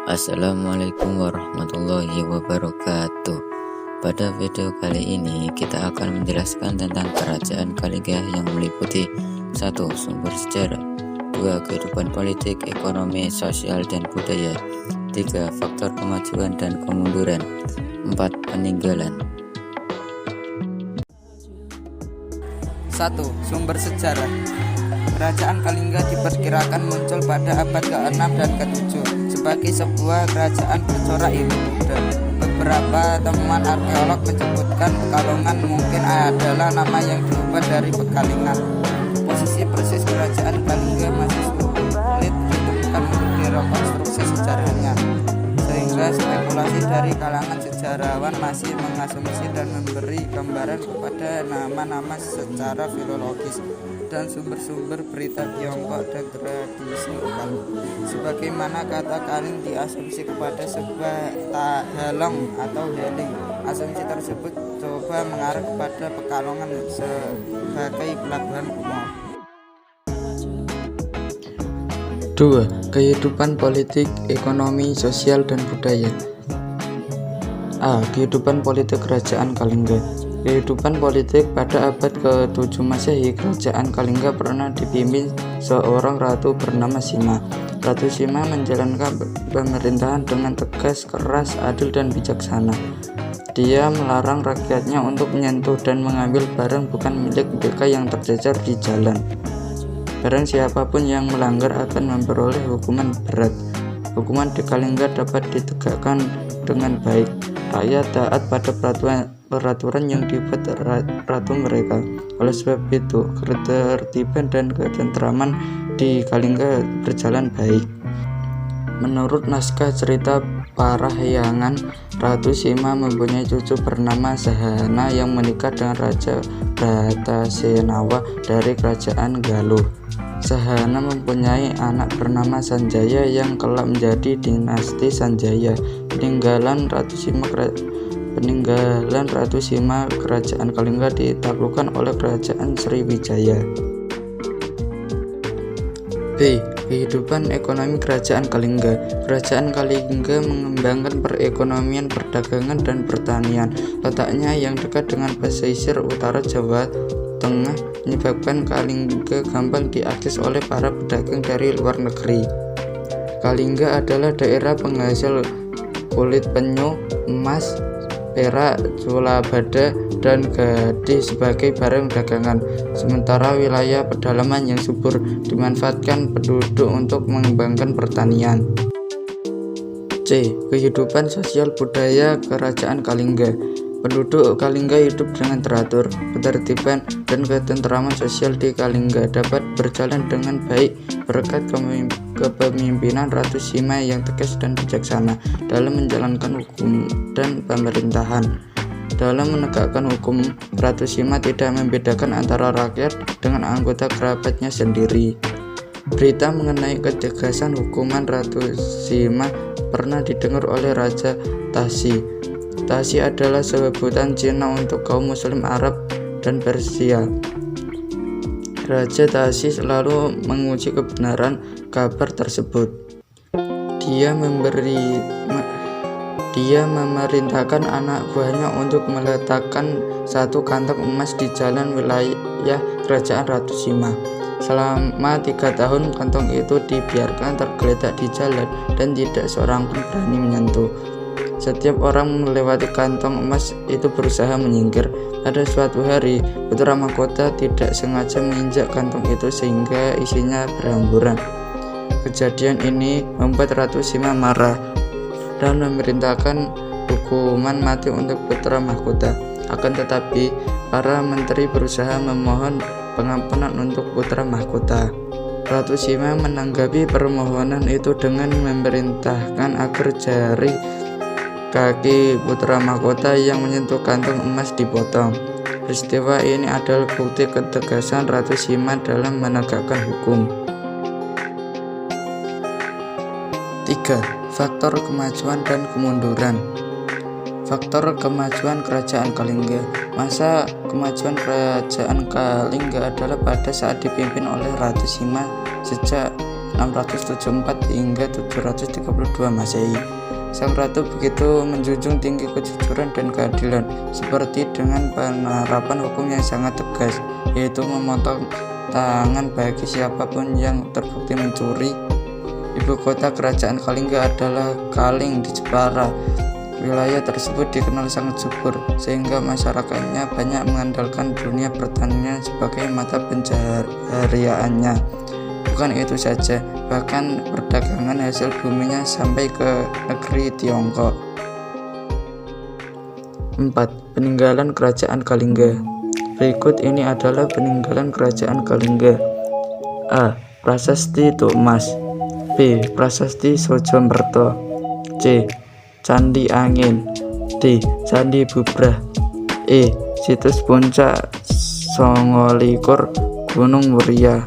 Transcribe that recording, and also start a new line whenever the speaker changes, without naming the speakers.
Assalamualaikum warahmatullahi wabarakatuh. Pada video kali ini kita akan menjelaskan tentang kerajaan Kalingga yang meliputi 1. Sumber sejarah, 2. Kehidupan politik, ekonomi, sosial, dan budaya, 3. Faktor kemajuan dan kemunduran, 4. Peninggalan.
1. Sumber sejarah. Kerajaan Kalingga diperkirakan muncul pada abad ke-6 dan ke-7 sebagai sebuah kerajaan bercorak Hindu-Buddha. Beberapa temuan arkeolog menyebutkan Pekalongan mungkin adalah nama yang diubah dari Pekalingan. Posisi persis kerajaan Kalingga masih sulit ditemukan untuk direkonstruksi sejarahnya, sehingga spekulasi dari kalangan sejarawan masih mengasumsi dan memberi gambaran kepada nama-nama secara filologis dan sumber-sumber berita Tiongkok dan tradisi lokal. Sebagaimana kata Kaling diasumsi kepada sebuah Halong atau Heling. Asumsi tersebut coba mengarah kepada Pekalongan sebagai pelabuhan kuno.
2. Kehidupan politik, ekonomi, sosial, dan budaya. A. Kehidupan politik kerajaan Kalingga. Kehidupan politik pada abad ke-7 Masehi, kerajaan Kalingga pernah dipimpin seorang ratu bernama Sima. Ratu Sima menjalankan pemerintahan dengan tegas, keras, adil, dan bijaksana. Dia melarang rakyatnya untuk menyentuh dan mengambil barang bukan milik mereka yang tercecer di jalan. Barang siapapun yang melanggar akan memperoleh hukuman berat. Hukuman di Kalingga dapat ditegakkan dengan baik. Rakyat taat pada peraturan yang dibuat ratu mereka. Oleh sebab itu, ketertiban dan ketentraman di Kalingga berjalan baik. Menurut naskah cerita Parahyangan, Ratu Sima mempunyai cucu bernama Sahana yang menikah dengan Raja Bratasenawa dari kerajaan Galuh. Sahana mempunyai anak bernama Sanjaya yang kelak menjadi dinasti Sanjaya. Peninggalan Ratu Sima, kerajaan Kalingga ditaklukkan oleh kerajaan Sriwijaya. B. Kehidupan ekonomi kerajaan Kalingga. Kerajaan Kalingga mengembangkan perekonomian, perdagangan, dan pertanian. Letaknya yang dekat dengan pesisir utara Jawa Tengah menyebabkan Kalingga gampang diakses oleh para pedagang dari luar negeri. Kalingga adalah daerah penghasil kulit penyu, emas, perak, sulabada, dan gading sebagai barang dagangan. Sementara wilayah pedalaman yang subur dimanfaatkan penduduk untuk mengembangkan pertanian. C. Kehidupan sosial budaya kerajaan Kalingga. Penduduk Kalingga hidup dengan teratur, ketertiban, dan ketentraman sosial di Kalingga dapat berjalan dengan baik berkat kepemimpinan Ratu Sima yang tegas dan bijaksana dalam menjalankan hukum dan pemerintahan. Dalam menegakkan hukum, Ratu Sima tidak membedakan antara rakyat dengan anggota kerabatnya sendiri. Berita mengenai ketegasan hukuman Ratu Sima pernah didengar oleh Raja Tashi. Tashi adalah sebutan Cina untuk kaum Muslim Arab dan Persia. Raja Tashi selalu menguji kebenaran kabar tersebut. Dia memerintahkan anak buahnya untuk meletakkan satu kantong emas di jalan wilayah kerajaan Ratu Sima. Selama 3 tahun kantong itu dibiarkan tergeletak di jalan dan tidak seorang pun berani menyentuh. Setiap orang melewati kantong emas itu berusaha menyingkir. Pada suatu hari, putra mahkota tidak sengaja menginjak kantong itu sehingga isinya berhamburan. Kejadian ini membuat Ratu Sima marah dan memerintahkan hukuman mati untuk putra mahkota. Akan tetapi, para menteri berusaha memohon pengampunan untuk putra mahkota. Ratu Sima menanggapi permohonan itu dengan memerintahkan agar jari kaki putra mahkota yang menyentuh kantong emas dipotong. Peristiwa ini adalah bukti ketegasan Ratu Sima dalam menegakkan hukum. 3. Faktor kemajuan dan kemunduran. Faktor kemajuan kerajaan Kalingga. Masa kemajuan kerajaan Kalingga adalah pada saat dipimpin oleh Ratu Sima sejak 674 hingga 732 Masehi. Sang ratu begitu menjunjung tinggi kejujuran dan keadilan, seperti dengan penerapan hukum yang sangat tegas, yaitu memotong tangan bagi siapapun yang terbukti mencuri. Ibu kota kerajaan Kalingga adalah Kaling di Jepara. Wilayah tersebut dikenal sangat subur, sehingga masyarakatnya banyak mengandalkan dunia pertanian sebagai mata pencahariannya. Bukan itu saja, bahkan perdagangan hasil buminya sampai ke negeri Tiongkok. 4. Peninggalan Kerajaan Kalingga. Berikut ini adalah peninggalan Kerajaan Kalingga. A. Prasasti Tukmas. B. Prasasti Sojomberto. C. Candi Angin. D. Candi Bubrah. E. Situs Puncak Songolikur Gunung Muria.